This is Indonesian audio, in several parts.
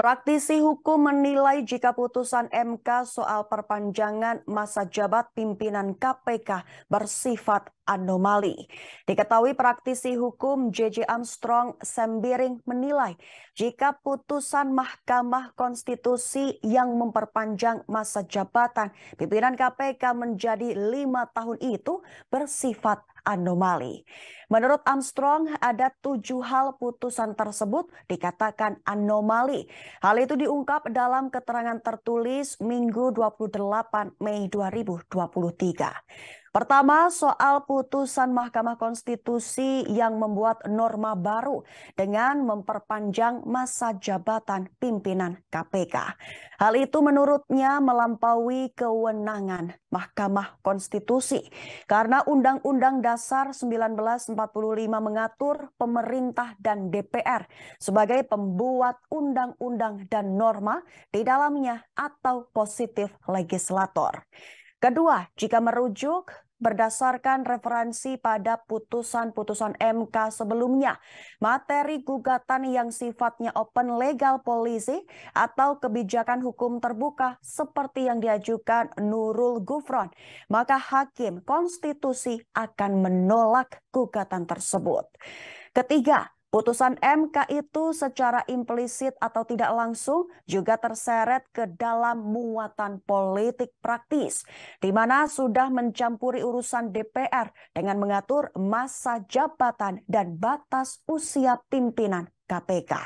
Praktisi hukum menilai jika putusan MK soal perpanjangan masa jabat pimpinan KPK bersifat anomali. Diketahui praktisi hukum J.J. Armstrong Sembiring menilai jika putusan Mahkamah Konstitusi yang memperpanjang masa jabatan pimpinan KPK menjadi 5 tahun itu bersifat anomali. Menurut Armstrong, ada 7 hal putusan tersebut dikatakan anomali. Hal itu diungkap dalam keterangan tertulis Minggu 28 Mei 2023. Pertama, soal putusan Mahkamah Konstitusi yang membuat norma baru dengan memperpanjang masa jabatan pimpinan KPK. Hal itu menurutnya melampaui kewenangan Mahkamah Konstitusi karena Undang-Undang Dasar 1945 mengatur pemerintah dan DPR sebagai pembuat undang-undang dan norma di dalamnya atau positif legislator. Kedua, jika merujuk berdasarkan referensi pada putusan-putusan MK sebelumnya, materi gugatan yang sifatnya open legal policy atau kebijakan hukum terbuka seperti yang diajukan Nurul Gufron, maka Hakim Konstitusi akan menolak gugatan tersebut. Ketiga, putusan MK itu secara implisit atau tidak langsung juga terseret ke dalam muatan politik praktis, di mana sudah mencampuri urusan DPR dengan mengatur masa jabatan dan batas usia pimpinan KPK.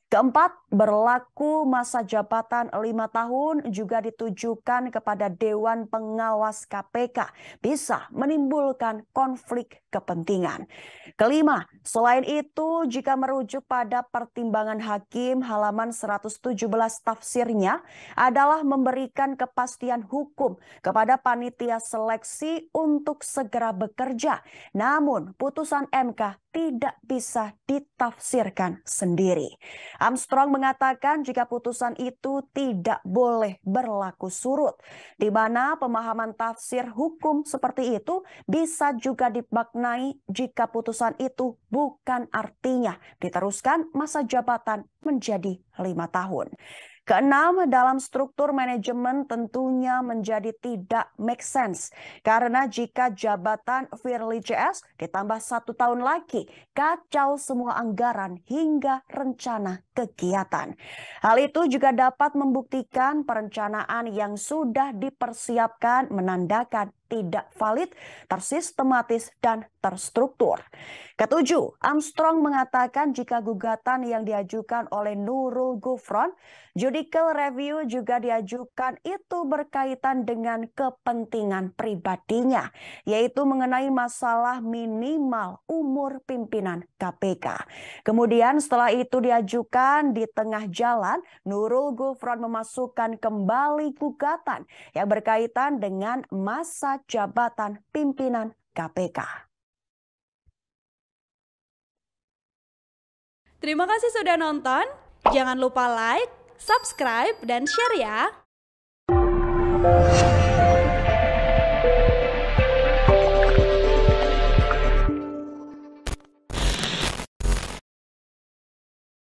Keempat, berlaku masa jabatan 5 tahun juga ditujukan kepada Dewan Pengawas KPK, bisa menimbulkan konflik kepentingan. Kelima, selain itu jika merujuk pada pertimbangan hakim halaman 117 tafsirnya adalah memberikan kepastian hukum kepada panitia seleksi untuk segera bekerja. Namun putusan MK tidak bisa ditafsirkan sendiri. Armstrong mengatakan jika putusan itu tidak boleh berlaku surut, di mana pemahaman tafsir hukum seperti itu bisa juga dimaknai jika putusan itu bukan artinya diteruskan masa jabatan menjadi 5 tahun. Keenam, dalam struktur manajemen tentunya menjadi tidak make sense. Karena jika jabatan Firly CS ditambah 1 tahun lagi, kacau semua anggaran hingga rencana kegiatan. Hal itu juga dapat membuktikan perencanaan yang sudah dipersiapkan menandakan tidak valid, tersistematis, dan terstruktur. Ketujuh, Armstrong mengatakan jika gugatan yang diajukan oleh Nurul Gufron, judicial review juga diajukan itu berkaitan dengan kepentingan pribadinya, yaitu mengenai masalah minimal umur pimpinan KPK. Kemudian setelah itu diajukan di tengah jalan, Nurul Gufron memasukkan kembali gugatan yang berkaitan dengan masa jabatan pimpinan KPK. Terima kasih sudah nonton. Jangan lupa like, subscribe, dan share ya.